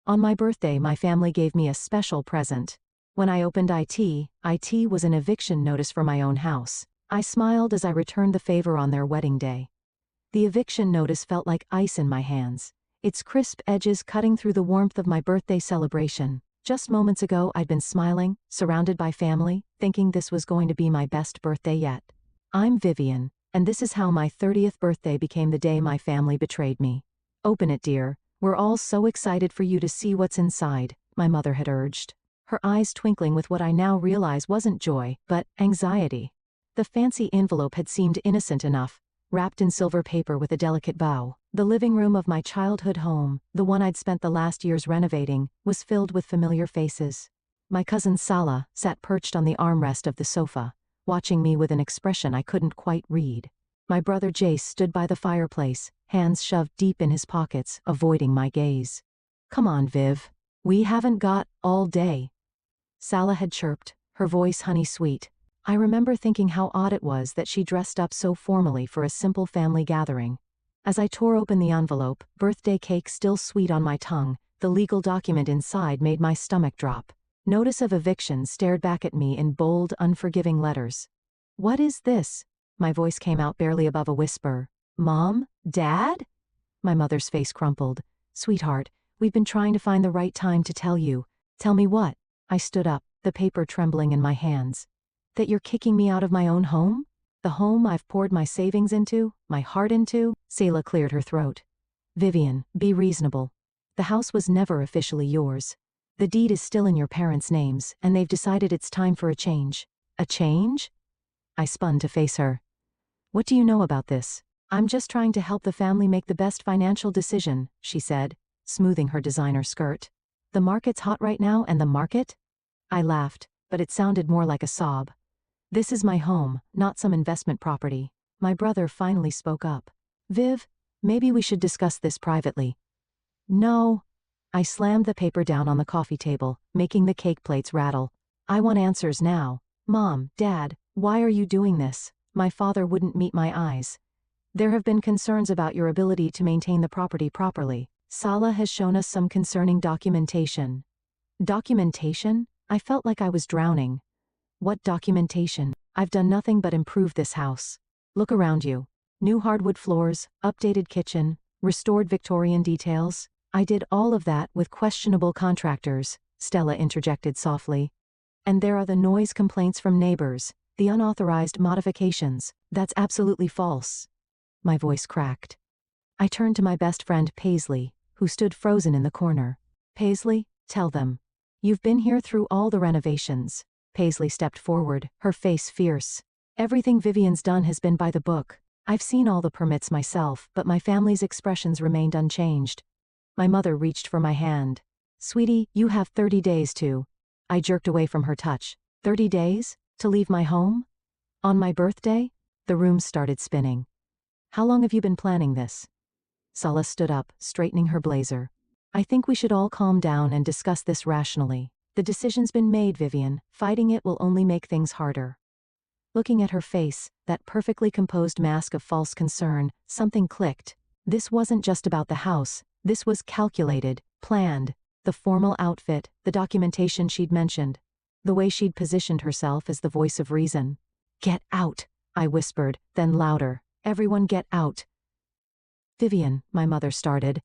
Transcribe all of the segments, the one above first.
On my birthday, my family gave me a special present. When I opened it was an eviction notice for my own house. I smiled as I returned the favor on their wedding day. The eviction notice felt like ice in my hands, its crisp edges cutting through the warmth of my birthday celebration. Just moments ago, I'd been smiling, surrounded by family, thinking this was going to be my best birthday yet. I'm Vivian, and this is how my 30th birthday became the day my family betrayed me. Open it, dear. We're all so excited for you to see what's inside, my mother had urged, her eyes twinkling with what I now realize wasn't joy, but anxiety. The fancy envelope had seemed innocent enough, wrapped in silver paper with a delicate bow. The living room of my childhood home, the one I'd spent the last years renovating, was filled with familiar faces. My cousin Sala sat perched on the armrest of the sofa, watching me with an expression I couldn't quite read. My brother Jace stood by the fireplace, hands shoved deep in his pockets, avoiding my gaze. Come on, Viv. We haven't got all day. Sala had chirped, her voice honey-sweet. I remember thinking how odd it was that she dressed up so formally for a simple family gathering. As I tore open the envelope, birthday cake still sweet on my tongue, the legal document inside made my stomach drop. Notice of eviction stared back at me in bold, unforgiving letters. What is this? My voice came out barely above a whisper. Mom? Dad? My mother's face crumpled. Sweetheart, we've been trying to find the right time to tell you. Tell me what? I stood up, the paper trembling in my hands. That you're kicking me out of my own home? The home I've poured my savings into, my heart into? Selah cleared her throat. Vivian, be reasonable. The house was never officially yours. The deed is still in your parents' names, and they've decided it's time for a change. A change? I spun to face her. What do you know about this? I'm just trying to help the family make the best financial decision, she said, smoothing her designer skirt. The market's hot right now, and the market? I laughed, but it sounded more like a sob. This is my home, not some investment property. My brother finally spoke up. Viv, maybe we should discuss this privately. No. I slammed the paper down on the coffee table, making the cake plates rattle. I want answers now. Mom, Dad, why are you doing this? My father wouldn't meet my eyes. There have been concerns about your ability to maintain the property properly. Sala has shown us some concerning documentation. Documentation? I felt like I was drowning. What documentation? I've done nothing but improve this house. Look around you. New hardwood floors, updated kitchen, restored Victorian details. I did all of that with questionable contractors, Stella interjected softly. And there are the noise complaints from neighbors, the unauthorized modifications. That's absolutely false. My voice cracked. I turned to my best friend Paisley, who stood frozen in the corner. Paisley, tell them. You've been here through all the renovations. Paisley stepped forward, her face fierce. Everything Vivian's done has been by the book. I've seen all the permits myself, but my family's expressions remained unchanged. My mother reached for my hand. Sweetie, you have 30 days to. I jerked away from her touch. 30 days? To leave my home? On my birthday? The room started spinning. How long have you been planning this? Sala stood up, straightening her blazer. I think we should all calm down and discuss this rationally. The decision's been made, Vivian. Fighting it will only make things harder. Looking at her face, that perfectly composed mask of false concern, something clicked. This wasn't just about the house. This was calculated, planned. The formal outfit, the documentation she'd mentioned. The way she'd positioned herself as the voice of reason. Get out, I whispered, then louder. Everyone get out. Vivian, my mother started.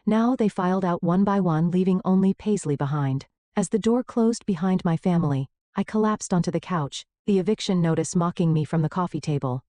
Now they filed out one by one, leaving only Paisley behind. As the door closed behind my family, I collapsed onto the couch, the eviction notice mocking me from the coffee table.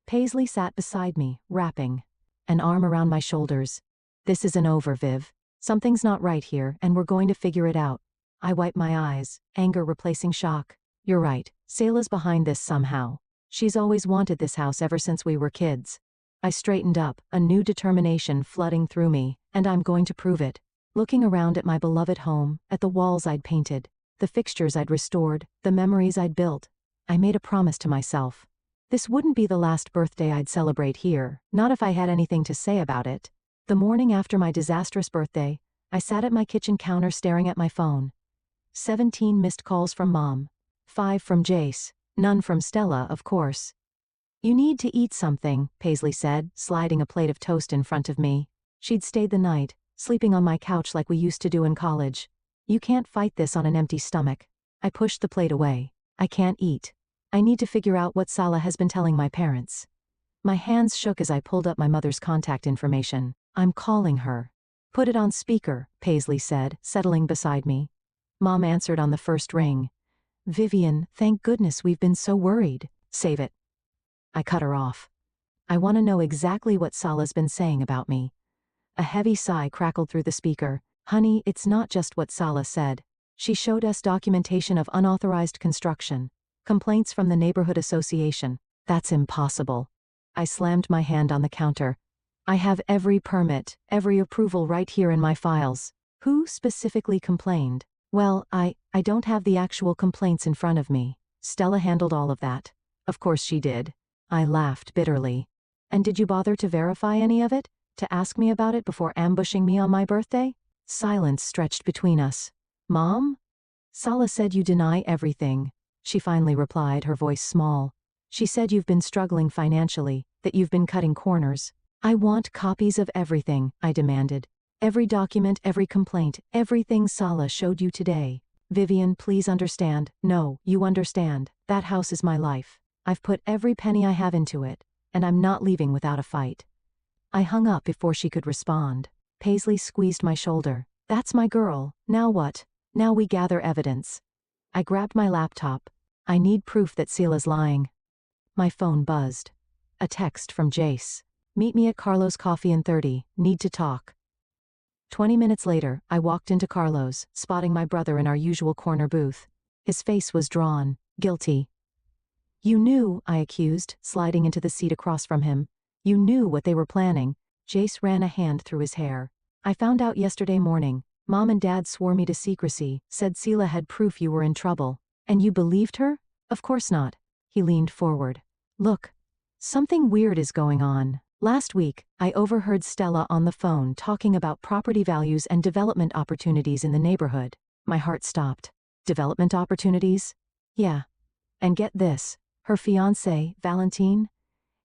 Paisley sat beside me, rapping, an arm around my shoulders. This isn't over, Viv. Something's not right here, and we're going to figure it out. I wiped my eyes, anger replacing shock. You're right, Selah's behind this somehow. She's always wanted this house ever since we were kids. I straightened up, a new determination flooding through me, and I'm going to prove it. Looking around at my beloved home, at the walls I'd painted, the fixtures I'd restored, the memories I'd built, I made a promise to myself. This wouldn't be the last birthday I'd celebrate here, not if I had anything to say about it. The morning after my disastrous birthday, I sat at my kitchen counter staring at my phone. 17 missed calls from Mom. 5 from Jace. None from Stella, of course. You need to eat something, Paisley said, sliding a plate of toast in front of me. She'd stayed the night, sleeping on my couch like we used to do in college. You can't fight this on an empty stomach. I pushed the plate away. I can't eat. I need to figure out what Salah has been telling my parents. My hands shook as I pulled up my mother's contact information. I'm calling her. Put it on speaker, Paisley said, settling beside me. Mom answered on the first ring. Vivian, thank goodness we've been so worried. Save it. I cut her off. I want to know exactly what Salah's been saying about me. A heavy sigh crackled through the speaker. Honey, it's not just what Salah said. She showed us documentation of unauthorized construction. Complaints from the neighborhood association. That's impossible. I slammed my hand on the counter. I have every permit, every approval right here in my files. Who specifically complained? Well, I don't have the actual complaints in front of me. Stella handled all of that. Of course she did. I laughed bitterly. And did you bother to verify any of it? To ask me about it before ambushing me on my birthday? Silence stretched between us. Mom? Salah said you deny everything. She finally replied, her voice small. She said you've been struggling financially, that you've been cutting corners. I want copies of everything, I demanded. Every document, every complaint, everything Salah showed you today. Vivian, please understand. No, you understand. That house is my life. I've put every penny I have into it, and I'm not leaving without a fight. I hung up before she could respond. Paisley squeezed my shoulder. That's my girl. Now what? Now we gather evidence. I grabbed my laptop. I need proof that Sela's lying. My phone buzzed. A text from Jace. Meet me at Carlo's Coffee in 30. Need to talk. 20 minutes later, I walked into Carlo's, spotting my brother in our usual corner booth. His face was drawn, guilty. You knew, I accused, sliding into the seat across from him. You knew what they were planning. Jace ran a hand through his hair. I found out yesterday morning. Mom and Dad swore me to secrecy, said Sela had proof you were in trouble. And you believed her? Of course not. He leaned forward. Look. Something weird is going on. Last week, I overheard Stella on the phone talking about property values and development opportunities in the neighborhood. My heart stopped. Development opportunities? Yeah. And get this. Her fiancé, Valentine?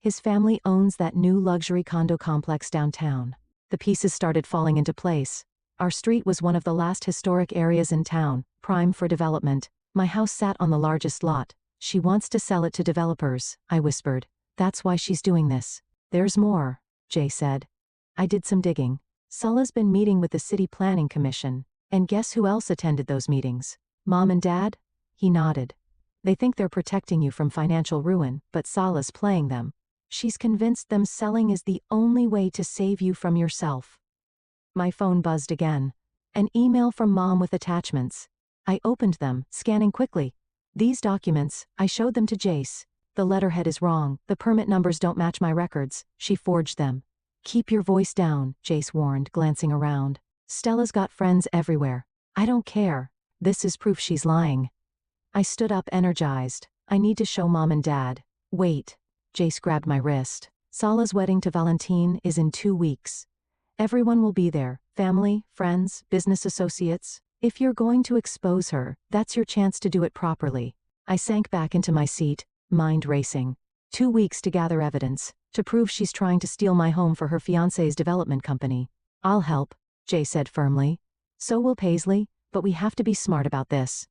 His family owns that new luxury condo complex downtown. The pieces started falling into place. Our street was one of the last historic areas in town, prime for development. My house sat on the largest lot. She wants to sell it to developers, I whispered. That's why she's doing this. There's more, Jay said. I did some digging. Salah's been meeting with the City Planning Commission. And guess who else attended those meetings? Mom and Dad? He nodded. They think they're protecting you from financial ruin, but Salah's playing them. She's convinced them selling is the only way to save you from yourself. My phone buzzed again. An email from Mom with attachments. I opened them, scanning quickly. These documents, I showed them to Jace. The letterhead is wrong, the permit numbers don't match my records. She forged them. Keep your voice down, Jace warned, glancing around. Stella's got friends everywhere. I don't care. This is proof she's lying. I stood up, energized. I need to show Mom and Dad. Wait. Jace grabbed my wrist. Salah's wedding to Valentine is in 2 weeks. Everyone will be there. Family, friends, business associates. If you're going to expose her, that's your chance to do it properly. I sank back into my seat, mind racing. 2 weeks to gather evidence, to prove she's trying to steal my home for her fiancé's development company. I'll help, Jay said firmly. So will Paisley, but we have to be smart about this.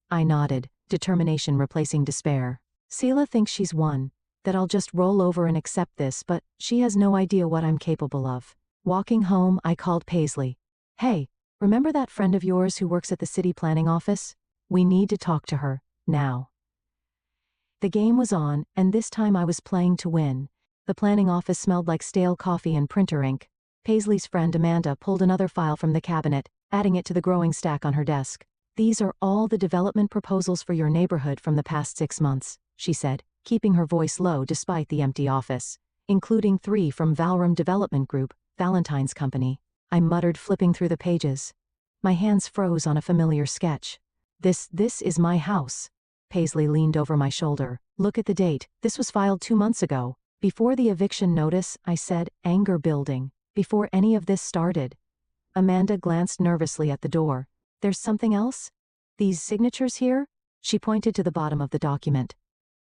I nodded, determination replacing despair. Sela thinks she's won, that I'll just roll over and accept this, but she has no idea what I'm capable of. Walking home, I called Paisley. Hey, remember that friend of yours who works at the city planning office? We need to talk to her, now. The game was on, and this time I was playing to win. The planning office smelled like stale coffee and printer ink. Paisley's friend Amanda pulled another file from the cabinet, adding it to the growing stack on her desk. These are all the development proposals for your neighborhood from the past 6 months, she said, keeping her voice low despite the empty office, including 3 from Valram Development Group, Valentine's company. I muttered, flipping through the pages. My hands froze on a familiar sketch. This is my house. Paisley leaned over my shoulder. Look at the date. This was filed 2 months ago. Before the eviction notice, I said, anger building. Before any of this started. Amanda glanced nervously at the door. There's something else? These signatures here? She pointed to the bottom of the document.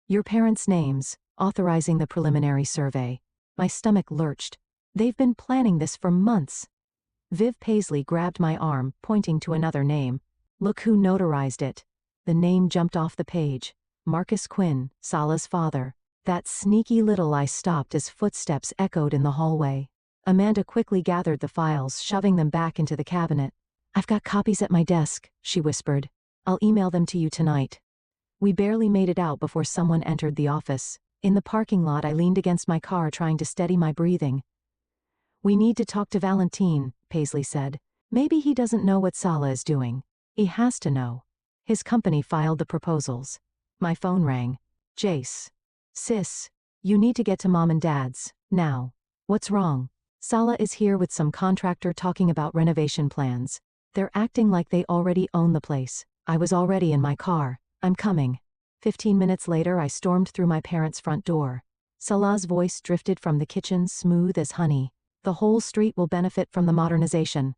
Your parents' names, authorizing the preliminary survey. My stomach lurched. They've been planning this for months. Viv Paisley grabbed my arm, pointing to another name. Look who notarized it. The name jumped off the page. Marcus Quinn, Sala's father. That sneaky little. I stopped as footsteps echoed in the hallway. Amanda quickly gathered the files, shoving them back into the cabinet. I've got copies at my desk, she whispered. I'll email them to you tonight. We barely made it out before someone entered the office. In the parking lot, I leaned against my car trying to steady my breathing. We need to talk to Valentine, Paisley said. Maybe he doesn't know what Sala is doing. He has to know. His company filed the proposals. My phone rang. Jace. Sis. You need to get to Mom and Dad's, now. What's wrong? Sala is here with some contractor talking about renovation plans. They're acting like they already own the place. I was already in my car. I'm coming. 15 minutes later, I stormed through my parents' front door. Sala's voice drifted from the kitchen smooth as honey. The whole street will benefit from the modernization.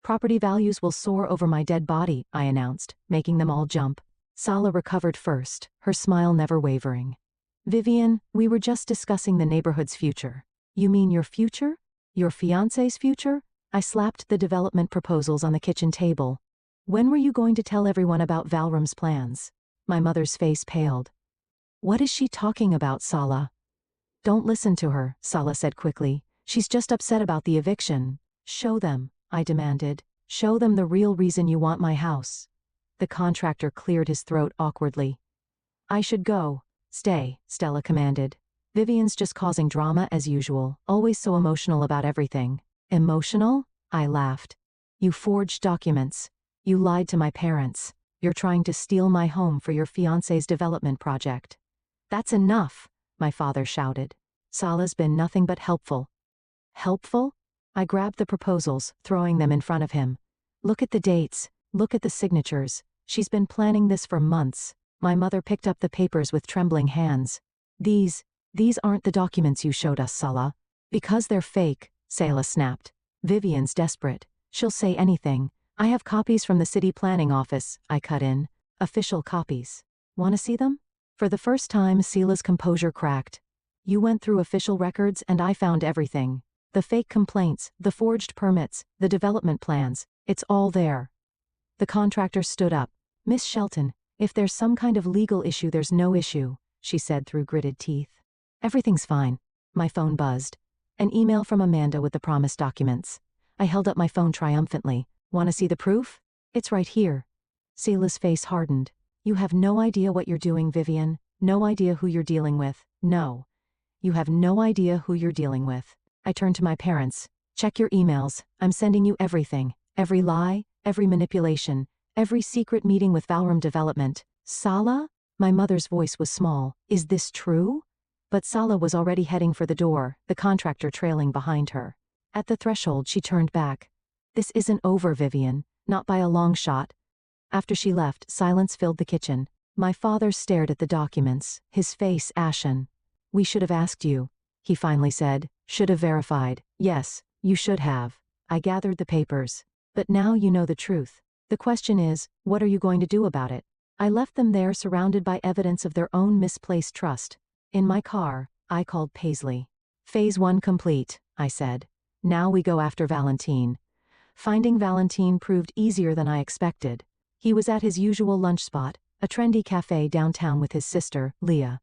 Property values will soar over my dead body, I announced, making them all jump. Sala recovered first, her smile never wavering. Vivian, we were just discussing the neighborhood's future. You mean your future? Your fiancé's future? I slapped the development proposals on the kitchen table. When were you going to tell everyone about Valrum's plans? My mother's face paled. What is she talking about, Sala? Don't listen to her, Sala said quickly. She's just upset about the eviction. Show them, I demanded. Show them the real reason you want my house. The contractor cleared his throat awkwardly. I should go. Stay, Stella commanded. Vivian's just causing drama as usual, always so emotional about everything. Emotional? I laughed. You forged documents. You lied to my parents. You're trying to steal my home for your fiancé's development project. That's enough, my father shouted. Sala's been nothing but helpful. Helpful? I grabbed the proposals, throwing them in front of him. Look at the dates. Look at the signatures. She's been planning this for months. My mother picked up the papers with trembling hands. These aren't the documents you showed us, Sala. Because they're fake, Sala snapped. Vivian's desperate. She'll say anything. I have copies from the city planning office, I cut in. Official copies. Want to see them? For the first time, Sala's composure cracked. You went through official records and I found everything. The fake complaints, the forged permits, the development plans. It's all there. The contractor stood up. Miss Shelton, if there's some kind of legal issue, there's no issue, she said through gritted teeth. Everything's fine. My phone buzzed. An email from Amanda with the promised documents. I held up my phone triumphantly. Want to see the proof? It's right here. Sala's face hardened. You have no idea what you're doing, Vivian. No idea who you're dealing with. No. You have no idea who you're dealing with. I turned to my parents. Check your emails. I'm sending you everything. Every lie, every manipulation, every secret meeting with Valrum Development. Sala? My mother's voice was small. Is this true? But Sala was already heading for the door, the contractor trailing behind her. At the threshold, she turned back. This isn't over, Vivian. Not by a long shot. After she left, silence filled the kitchen. My father stared at the documents, his face ashen. We should have asked you, he finally said. Should have verified. Yes, you should have. I gathered the papers. But now you know the truth. The question is, what are you going to do about it? I left them there surrounded by evidence of their own misplaced trust. In my car, I called Paisley. Phase 1 complete, I said. Now we go after Valentine. Finding Valentine proved easier than I expected. He was at his usual lunch spot, a trendy cafe downtown with his sister, Leah.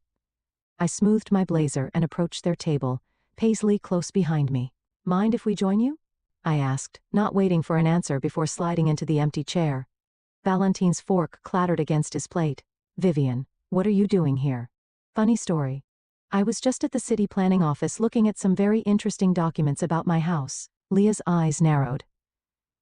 I smoothed my blazer and approached their table, Paisley close behind me. Mind if we join you? I asked, not waiting for an answer before sliding into the empty chair. Valentine's fork clattered against his plate. Vivian, what are you doing here? Funny story. I was just at the city planning office looking at some very interesting documents about my house. Leah's eyes narrowed.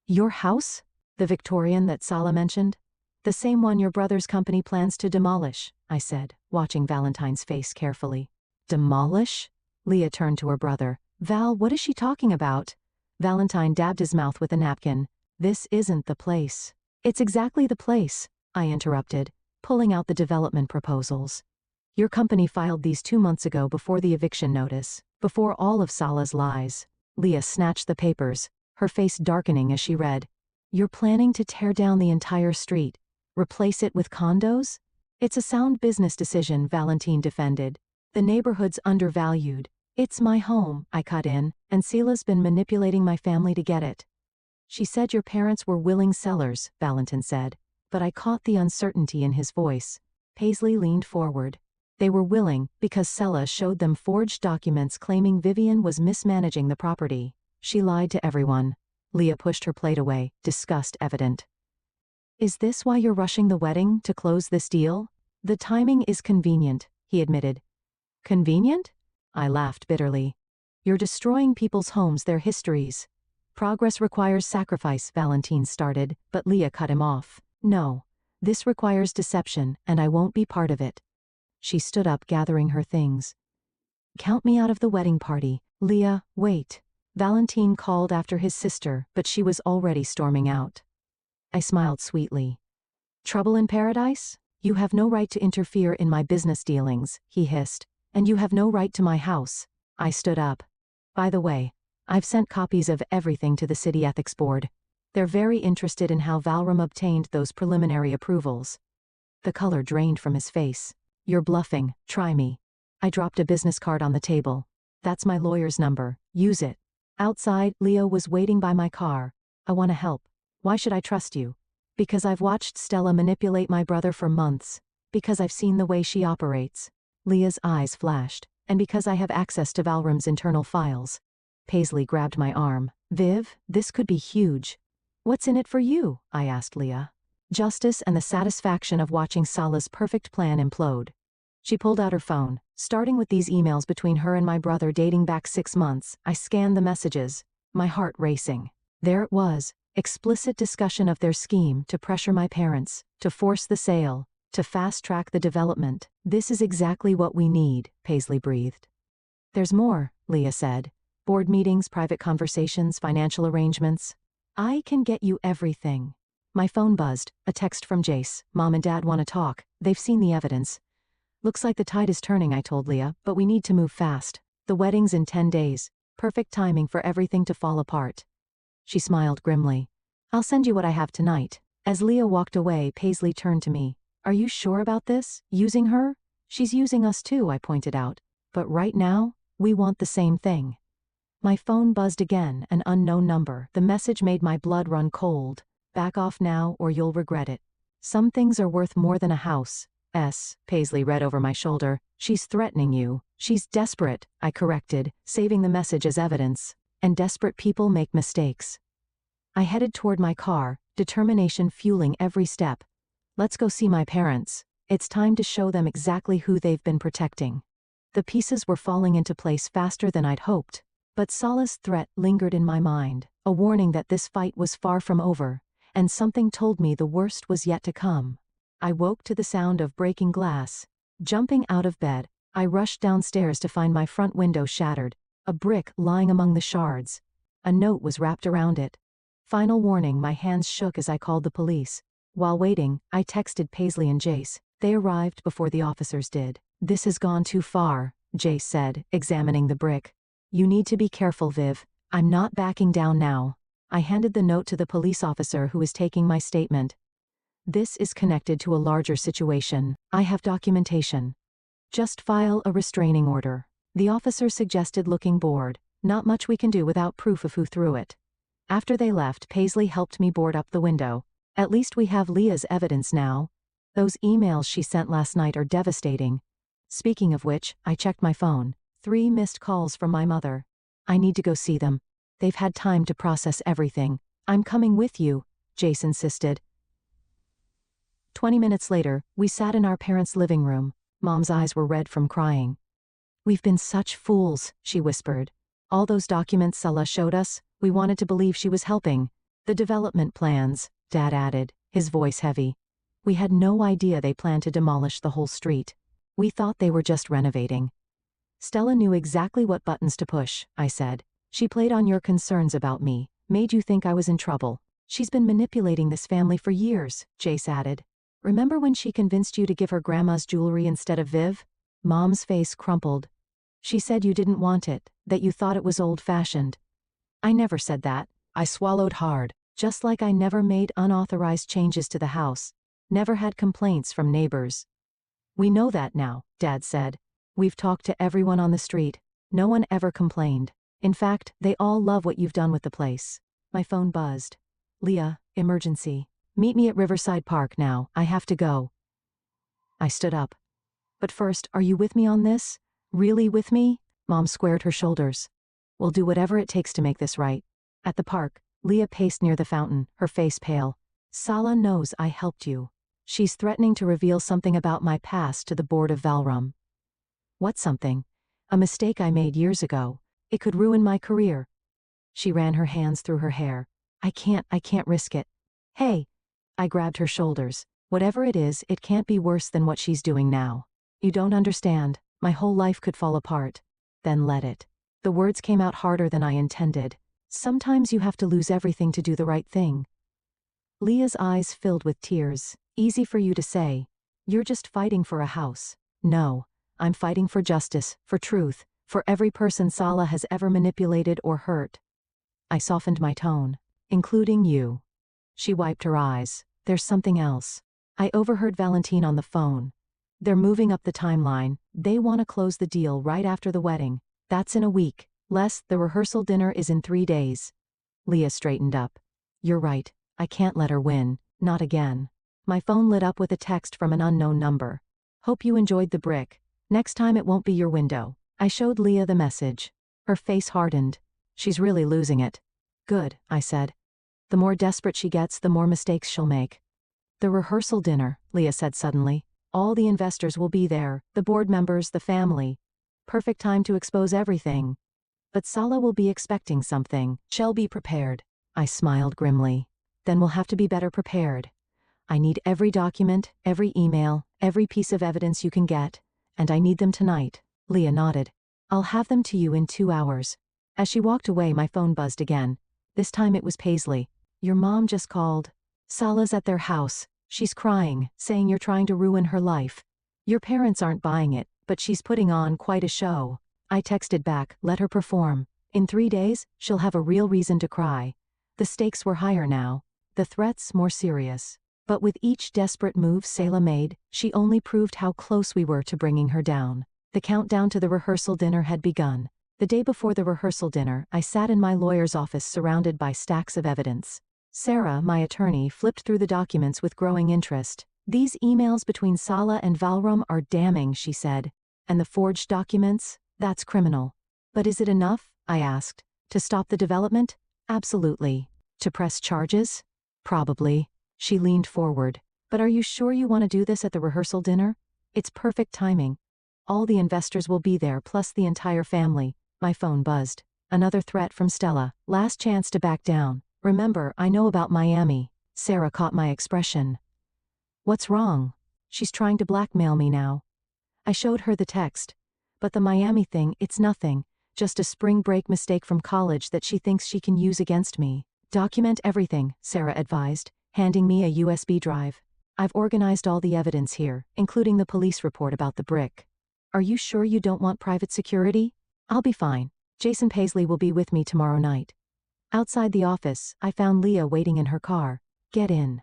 Your house? The Victorian that Sala mentioned? The same one your brother's company plans to demolish, I said, watching Valentine's face carefully. Demolish? Leah turned to her brother. Val, what is she talking about? Valentine dabbed his mouth with a napkin. This isn't the place. It's exactly the place, I interrupted, pulling out the development proposals. Your company filed these 2 months ago before the eviction notice, before all of Sala's lies. Leah snatched the papers, her face darkening as she read. You're planning to tear down the entire street, replace it with condos? It's a sound business decision, Valentine defended. The neighborhood's undervalued. It's my home, I cut in, and Sala's been manipulating my family to get it. She said your parents were willing sellers, Valentin said, but I caught the uncertainty in his voice. Paisley leaned forward. They were willing because Sella showed them forged documents claiming Vivian was mismanaging the property. She lied to everyone. Leah pushed her plate away, disgust evident. Is this why you're rushing the wedding to close this deal? The timing is convenient, he admitted. Convenient? I laughed bitterly. You're destroying people's homes, their histories. Progress requires sacrifice, Valentin started, but Leah cut him off. No. This requires deception, and I won't be part of it. She stood up, gathering her things. Count me out of the wedding party. Leah, wait. Valentin called after his sister, but she was already storming out. I smiled sweetly. Trouble in paradise? You have no right to interfere in my business dealings, he hissed. And you have no right to my house. I stood up. By the way, I've sent copies of everything to the City Ethics Board. They're very interested in how Valram obtained those preliminary approvals. The color drained from his face. You're bluffing, try me. I dropped a business card on the table. That's my lawyer's number, use it. Outside, Leo was waiting by my car. I want to help. Why should I trust you? Because I've watched Stella manipulate my brother for months. Because I've seen the way she operates. Leah's eyes flashed. And because I have access to Valram's internal files. Paisley grabbed my arm. Viv, this could be huge. What's in it for you? I asked Leah. Justice and the satisfaction of watching Sala's perfect plan implode. She pulled out her phone. Starting with these emails between her and my brother dating back 6 months, I scanned the messages, my heart racing. There it was, explicit discussion of their scheme to pressure my parents, to force the sale, to fast-track the development. This is exactly what we need, Paisley breathed. There's more, Leah said. Board meetings, private conversations, financial arrangements. I can get you everything. My phone buzzed, a text from Jace. Mom and Dad want to talk. They've seen the evidence. Looks like the tide is turning, I told Leah, but we need to move fast. The wedding's in 10 days. Perfect timing for everything to fall apart. She smiled grimly. I'll send you what I have tonight. As Leah walked away, Paisley turned to me. Are you sure about this? Using her? She's using us too, I pointed out. But right now, we want the same thing. My phone buzzed again, an unknown number. The message made my blood run cold. Back off now or you'll regret it. Some things are worth more than a house. Paisley read over my shoulder. She's threatening you. She's desperate, I corrected, saving the message as evidence. And desperate people make mistakes. I headed toward my car, determination fueling every step. Let's go see my parents. It's time to show them exactly who they've been protecting. The pieces were falling into place faster than I'd hoped. But Sala's threat lingered in my mind, a warning that this fight was far from over, and something told me the worst was yet to come. I woke to the sound of breaking glass. Jumping out of bed, I rushed downstairs to find my front window shattered, a brick lying among the shards. A note was wrapped around it. Final warning, my hands shook as I called the police. While waiting, I texted Paisley and Jace. They arrived before the officers did. This has gone too far, Jace said, examining the brick. You need to be careful, Viv. I'm not backing down now. I handed the note to the police officer who was taking my statement. This is connected to a larger situation. I have documentation. Just file a restraining order. The officer suggested, looking bored. Not much we can do without proof of who threw it. After they left, Paisley helped me board up the window. At least we have Leah's evidence now. Those emails she sent last night are devastating. Speaking of which, I checked my phone. 3 missed calls from my mother. I need to go see them. They've had time to process everything. I'm coming with you, Jace insisted. 20 minutes later, we sat in our parents' living room. Mom's eyes were red from crying. We've been such fools, she whispered. All those documents Sella showed us, we wanted to believe she was helping. The development plans, Dad added, his voice heavy. We had no idea they planned to demolish the whole street. We thought they were just renovating. Stella knew exactly what buttons to push, I said. She played on your concerns about me, made you think I was in trouble. She's been manipulating this family for years, Jace added. Remember when she convinced you to give her grandma's jewelry instead of Viv? Mom's face crumpled. She said you didn't want it, that you thought it was old-fashioned. I never said that. I swallowed hard, just like I never made unauthorized changes to the house. Never had complaints from neighbors. We know that now, Dad said. We've talked to everyone on the street. No one ever complained. In fact, they all love what you've done with the place. My phone buzzed. Leah, emergency. Meet me at Riverside Park now, I have to go. I stood up. But first, are you with me on this? Really with me? Mom squared her shoulders. We'll do whatever it takes to make this right. At the park, Leah paced near the fountain, her face pale. Sala knows I helped you. She's threatening to reveal something about my past to the board of Valrum. What something? A mistake I made years ago. It could ruin my career. She ran her hands through her hair. I can't risk it. Hey! I grabbed her shoulders. Whatever it is, it can't be worse than what she's doing now. You don't understand. My whole life could fall apart. Then let it. The words came out harder than I intended. Sometimes you have to lose everything to do the right thing. Leah's eyes filled with tears. Easy for you to say. You're just fighting for a house. No, I'm fighting for justice, for truth, for every person Sala has ever manipulated or hurt. I softened my tone. Including you. She wiped her eyes. There's something else. I overheard Valentine on the phone. They're moving up the timeline. They want to close the deal right after the wedding. That's in a week. The rehearsal dinner is in 3 days. Leah straightened up. You're right. I can't let her win. Not again. My phone lit up with a text from an unknown number. Hope you enjoyed the brick. Next time it won't be your window. I showed Leah the message. Her face hardened. She's really losing it. Good, I said. The more desperate she gets, the more mistakes she'll make. The rehearsal dinner, Leah said suddenly. All the investors will be there, the board members, the family. Perfect time to expose everything. But Sala will be expecting something. She'll be prepared. I smiled grimly. Then we'll have to be better prepared. I need every document, every email, every piece of evidence you can get. And I need them tonight. Leah nodded. I'll have them to you in 2 hours. As she walked away, my phone buzzed again. This time it was Paisley. Your mom just called. Sala's at their house. She's crying, saying you're trying to ruin her life. Your parents aren't buying it, but she's putting on quite a show. I texted back, let her perform. In 3 days, she'll have a real reason to cry. The stakes were higher now. The threats more serious. But with each desperate move Sala made, she only proved how close we were to bringing her down. The countdown to the rehearsal dinner had begun. The day before the rehearsal dinner, I sat in my lawyer's office surrounded by stacks of evidence. Sarah, my attorney, flipped through the documents with growing interest. These emails between Sala and Valrum are damning, she said. And the forged documents? That's criminal. But is it enough? I asked. To stop the development? Absolutely. To press charges? Probably. She leaned forward. But are you sure you want to do this at the rehearsal dinner? It's perfect timing. All the investors will be there, plus the entire family. My phone buzzed. Another threat from Stella. Last chance to back down. Remember, I know about Miami. Sarah caught my expression. What's wrong? She's trying to blackmail me now. I showed her the text. But the Miami thing, it's nothing. Just a spring break mistake from college that she thinks she can use against me. Document everything, Sarah advised, handing me a USB drive. I've organized all the evidence here, including the police report about the brick. Are you sure you don't want private security? I'll be fine. Jason Paisley will be with me tomorrow night. Outside the office, I found Leah waiting in her car. Get in.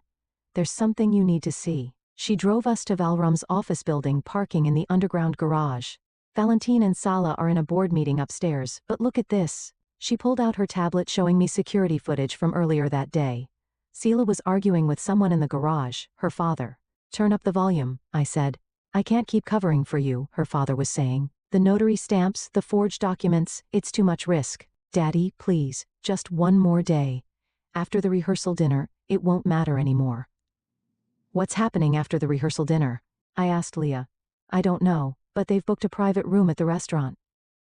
There's something you need to see. She drove us to Valrum's office building, parking in the underground garage. Valentine and Sala are in a board meeting upstairs, but look at this. She pulled out her tablet showing me security footage from earlier that day. Sela was arguing with someone in the garage, her father. Turn up the volume, I said. I can't keep covering for you, her father was saying. The notary stamps, the forged documents, it's too much risk. Daddy, please, just one more day. After the rehearsal dinner, it won't matter anymore. What's happening after the rehearsal dinner? I asked Leah. I don't know, but they've booked a private room at the restaurant.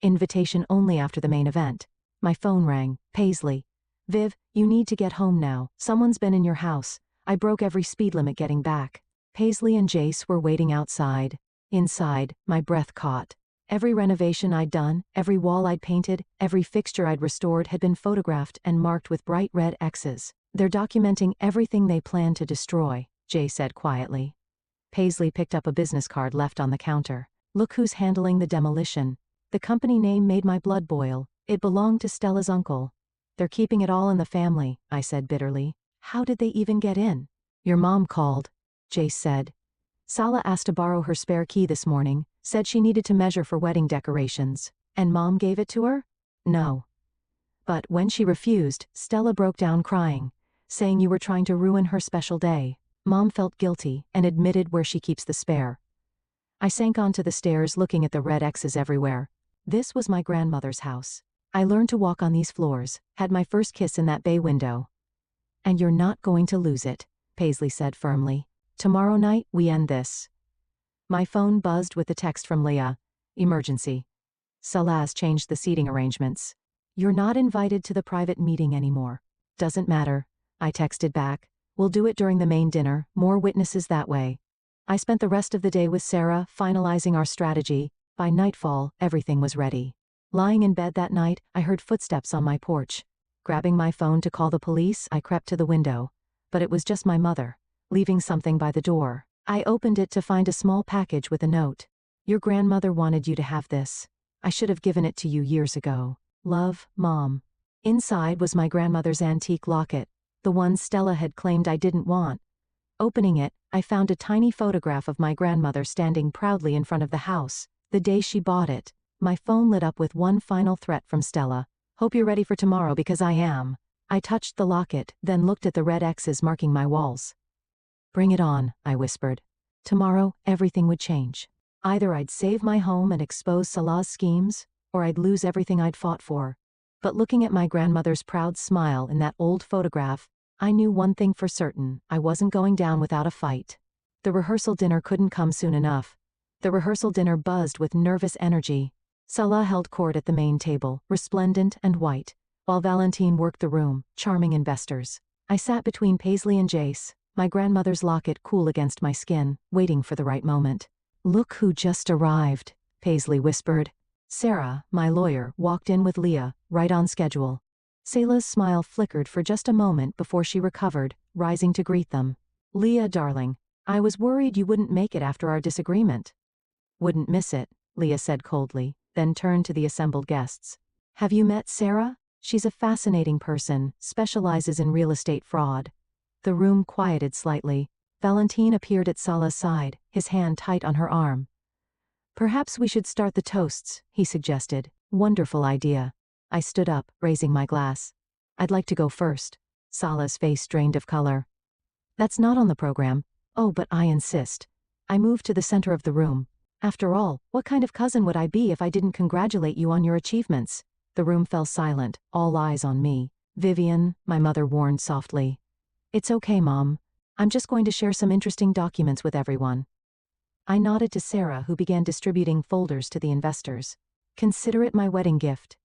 Invitation only after the main event. My phone rang. Paisley. Viv, you need to get home now. Someone's been in your house. I broke every speed limit getting back. Paisley and Jace were waiting outside. Inside, my breath caught. Every renovation I'd done, every wall I'd painted, every fixture I'd restored had been photographed and marked with bright red X's. They're documenting everything they plan to destroy, Jay said quietly. Paisley picked up a business card left on the counter. Look who's handling the demolition. The company name made my blood boil. It belonged to Stella's uncle. They're keeping it all in the family, I said bitterly. How did they even get in? Your mom called, Jace said. Sala asked to borrow her spare key this morning, said she needed to measure for wedding decorations. And Mom gave it to her? No. But when she refused, Stella broke down crying. saying you were trying to ruin her special day. Mom felt guilty and admitted where she keeps the spare. I sank onto the stairs looking at the red X's everywhere. This was my grandmother's house. I learned to walk on these floors, had my first kiss in that bay window. And you're not going to lose it, Paisley said firmly. Tomorrow night, we end this. My phone buzzed with the text from Leah. Emergency. Salaz changed the seating arrangements. You're not invited to the private meeting anymore. Doesn't matter. I texted back. We'll do it during the main dinner, more witnesses that way. I spent the rest of the day with Sarah, finalizing our strategy. By nightfall, everything was ready. Lying in bed that night, I heard footsteps on my porch. Grabbing my phone to call the police, I crept to the window. But it was just my mother, leaving something by the door. I opened it to find a small package with a note. Your grandmother wanted you to have this. I should have given it to you years ago. Love, Mom. Inside was my grandmother's antique locket, the one Stella had claimed I didn't want. Opening it, I found a tiny photograph of my grandmother standing proudly in front of the house, the day she bought it. My phone lit up with one final threat from Stella. Hope you're ready for tomorrow because I am. I touched the locket, then looked at the red X's marking my walls. Bring it on, I whispered. Tomorrow, everything would change. Either I'd save my home and expose Salah's schemes, or I'd lose everything I'd fought for. But looking at my grandmother's proud smile in that old photograph, I knew one thing for certain: I wasn't going down without a fight. The rehearsal dinner couldn't come soon enough. The rehearsal dinner buzzed with nervous energy. Salah held court at the main table, resplendent and white, while Valentine worked the room, charming investors. I sat between Paisley and Jace, my grandmother's locket cool against my skin, waiting for the right moment. Look who just arrived, Paisley whispered. Sarah, my lawyer, walked in with Leah, right on schedule. Selah's smile flickered for just a moment before she recovered, rising to greet them. Leah, darling, I was worried you wouldn't make it after our disagreement. Wouldn't miss it, Leah said coldly, then turned to the assembled guests. Have you met Sarah? She's a fascinating person, specializes in real estate fraud. The room quieted slightly. Valentine appeared at Salah's side, his hand tight on her arm. Perhaps we should start the toasts, he suggested. Wonderful idea. I stood up, raising my glass. I'd like to go first. Salah's face drained of color. That's not on the program. Oh, but I insist. I moved to the center of the room. After all, what kind of cousin would I be if I didn't congratulate you on your achievements? The room fell silent, all eyes on me. Vivian, my mother warned softly. It's okay, Mom. I'm just going to share some interesting documents with everyone. I nodded to Sarah, who began distributing folders to the investors. Consider it my wedding gift.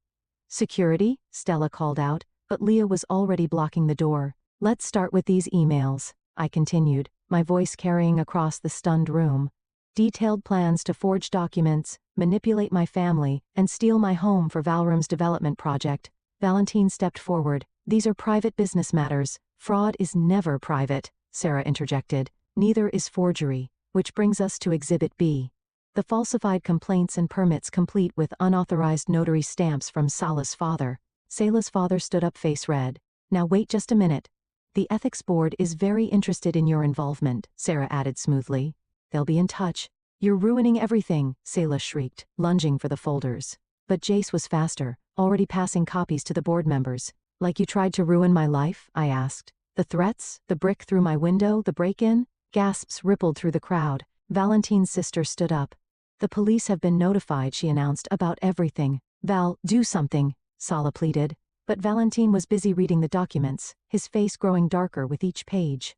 Security, Stella called out, but Leah was already blocking the door. Let's start with these emails, I continued, my voice carrying across the stunned room. Detailed plans to forge documents, manipulate my family, and steal my home for Valrum's development project. Valentine stepped forward. These are private business matters. Fraud is never private, Sarah interjected. Neither is forgery, which brings us to Exhibit B. The falsified complaints and permits complete with unauthorized notary stamps from Salah's father. Salah's father stood up, face red. Now wait just a minute. The ethics board is very interested in your involvement, Sarah added smoothly. They'll be in touch. You're ruining everything, Salah shrieked, lunging for the folders. But Jace was faster, already passing copies to the board members. Like you tried to ruin my life? I asked. The threats, the brick through my window, the break-in? Gasps rippled through the crowd. Valentine's sister stood up. The police have been notified, she announced, about everything. Val, do something, Salah pleaded. But Valentine was busy reading the documents, his face growing darker with each page.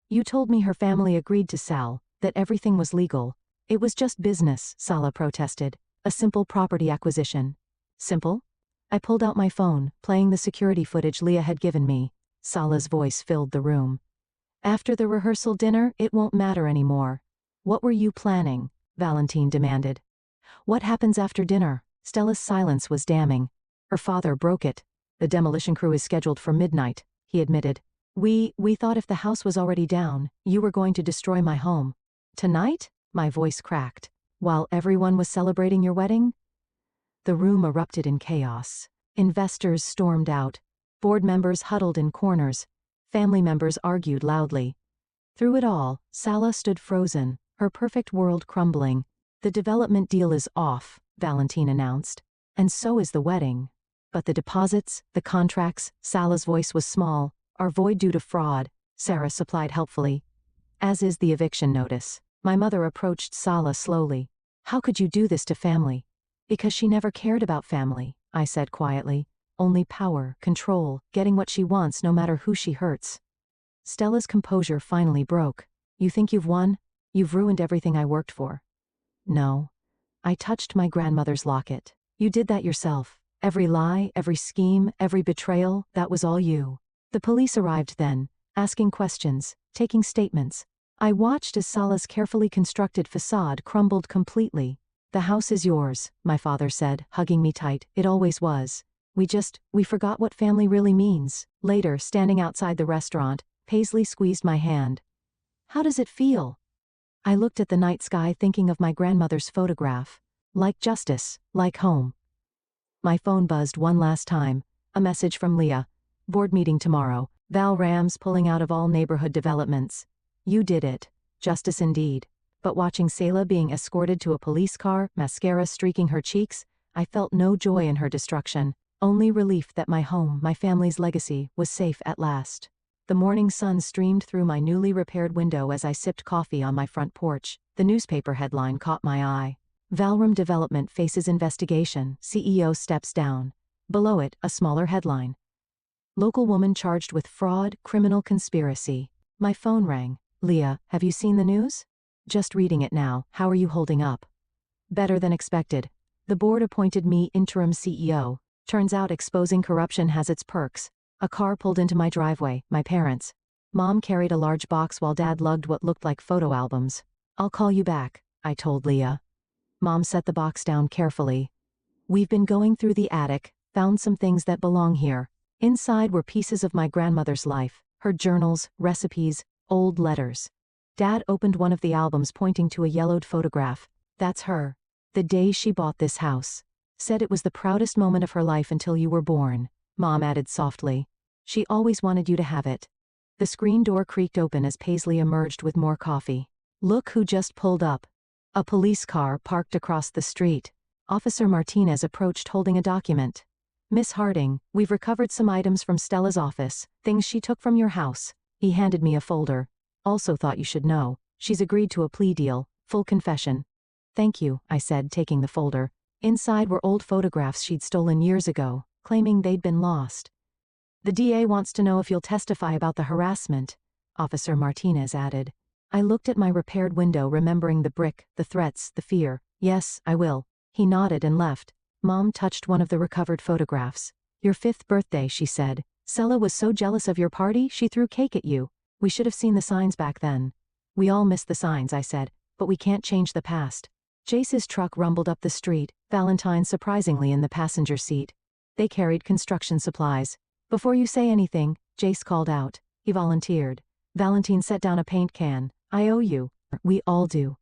You told me her family agreed to Sal, that everything was legal. It was just business, Salah protested. A simple property acquisition. Simple? I pulled out my phone, playing the security footage Leah had given me. Salah's voice filled the room. After the rehearsal dinner, it won't matter anymore. What were you planning? Valentine demanded. What happens after dinner? Stella's silence was damning. Her father broke it. The demolition crew is scheduled for midnight, he admitted. We thought if the house was already down, you were going to destroy my home. Tonight? My voice cracked. While everyone was celebrating your wedding? The room erupted in chaos. Investors stormed out. Board members huddled in corners. Family members argued loudly. Through it all, Salah stood frozen, her perfect world crumbling. The development deal is off, Valentine announced. And so is the wedding. But the deposits, the contracts, Salah's voice was small, are void due to fraud, Sarah supplied helpfully. As is the eviction notice. My mother approached Sala slowly. How could you do this to family? Because she never cared about family, I said quietly. Only power, control, getting what she wants no matter who she hurts. Stella's composure finally broke. You think you've won? You've ruined everything I worked for. No. I touched my grandmother's locket. You did that yourself. Every lie, every scheme, every betrayal, that was all you. The police arrived then, asking questions, taking statements. I watched as Sala's carefully constructed facade crumbled completely. The house is yours, my father said, hugging me tight. It always was. We forgot what family really means. Later, standing outside the restaurant, Paisley squeezed my hand. How does it feel? I looked at the night sky thinking of my grandmother's photograph. Like justice, like home. My phone buzzed one last time. A message from Leah. Board meeting tomorrow. Val Rams pulling out of all neighborhood developments. You did it. Justice indeed. But watching Selah being escorted to a police car, mascara streaking her cheeks, I felt no joy in her destruction. Only relief that my home, my family's legacy, was safe at last. The morning sun streamed through my newly repaired window as I sipped coffee on my front porch. The newspaper headline caught my eye. Valram Development faces investigation, CEO steps down. Below it, a smaller headline. Local woman charged with fraud, criminal conspiracy. My phone rang. Leah, have you seen the news? Just reading it now. How are you holding up? Better than expected. The board appointed me interim CEO. Turns out exposing corruption has its perks. A car pulled into my driveway, my parents. Mom carried a large box while Dad lugged what looked like photo albums. I'll call you back, I told Leah. Mom set the box down carefully. We've been going through the attic, found some things that belong here. Inside were pieces of my grandmother's life, her journals, recipes, old letters. Dad opened one of the albums pointing to a yellowed photograph. That's her. The day she bought this house. Said it was the proudest moment of her life until you were born, Mom added softly. She always wanted you to have it. The screen door creaked open as Paisley emerged with more coffee. Look who just pulled up. A police car parked across the street. Officer Martinez approached holding a document. Miss Harding, we've recovered some items from Stella's office, things she took from your house. He handed me a folder. Also thought you should know, she's agreed to a plea deal, full confession. Thank you, I said, taking the folder. Inside were old photographs she'd stolen years ago, claiming they'd been lost. The DA wants to know if you'll testify about the harassment, Officer Martinez added. I looked at my repaired window, remembering the brick, the threats, the fear. Yes, I will. He nodded and left. Mom touched one of the recovered photographs. Your 5th birthday, she said. Selah was so jealous of your party, she threw cake at you. We should have seen the signs back then. We all missed the signs, I said, but we can't change the past. Jace's truck rumbled up the street, Valentine surprisingly in the passenger seat. They carried construction supplies. Before you say anything, Jace called out. He volunteered. Valentine set down a paint can. I owe you. We all do.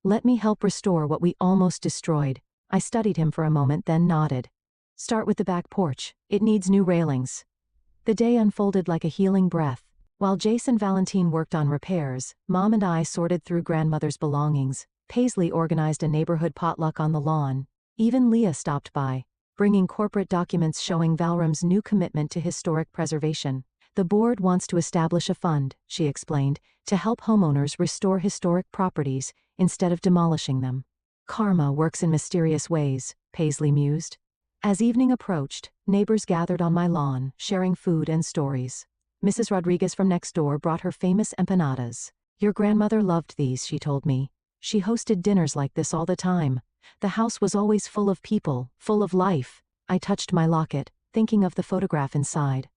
Let me help restore what we almost destroyed. I studied him for a moment, then nodded. Start with the back porch. It needs new railings. The day unfolded like a healing breath. While Jace and Valentine worked on repairs, Mom and I sorted through grandmother's belongings. Paisley organized a neighborhood potluck on the lawn. Even Leah stopped by, bringing corporate documents showing Valram's new commitment to historic preservation. The board wants to establish a fund, she explained, to help homeowners restore historic properties instead of demolishing them. Karma works in mysterious ways, Paisley mused. As evening approached, neighbors gathered on my lawn, sharing food and stories. Mrs. Rodriguez from next door brought her famous empanadas. Your grandmother loved these, she told me. She hosted dinners like this all the time. The house was always full of people, full of life. I touched my locket, thinking of the photograph inside.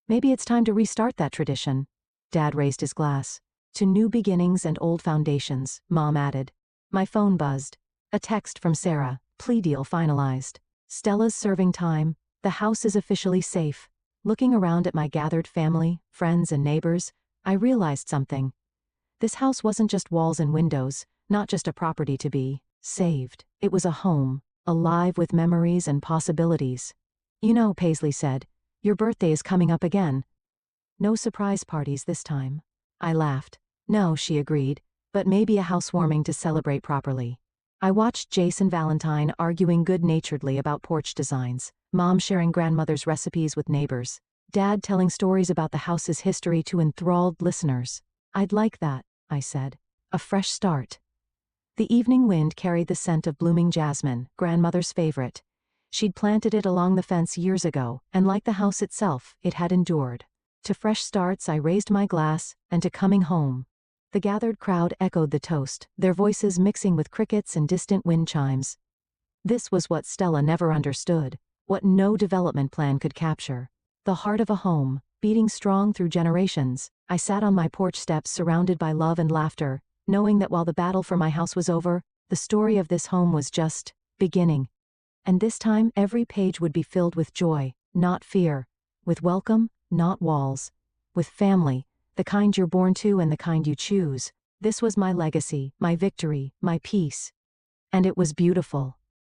Maybe it's time to restart that tradition. Dad raised his glass. To new beginnings and old foundations, Mom added. My phone buzzed. A text from Sarah. Plea deal finalized. Stella's serving time. The house is officially safe. Looking around at my gathered family, friends and neighbors, I realized something. This house wasn't just walls and windows, not just a property to be saved. It was a home, alive with memories and possibilities. You know, Paisley said, your birthday is coming up again. No surprise parties this time. I laughed. No, she agreed, but maybe a housewarming to celebrate properly. I watched Jace and Valentine arguing good-naturedly about porch designs, Mom sharing grandmother's recipes with neighbors. Dad telling stories about the house's history to enthralled listeners. I'd like that, I said. A fresh start. The evening wind carried the scent of blooming jasmine, grandmother's favorite. She'd planted it along the fence years ago, and like the house itself, it had endured. To fresh starts I raised my glass, and to coming home. The gathered crowd echoed the toast, their voices mixing with crickets and distant wind chimes. This was what Stella never understood, what no development plan could capture. The heart of a home, beating strong through generations. I sat on my porch steps surrounded by love and laughter, knowing that while the battle for my house was over, the story of this home was just beginning. And this time every page would be filled with joy, not fear, with welcome, not walls, with family, the kind you're born to and the kind you choose. This was my legacy, my victory, my peace. And it was beautiful.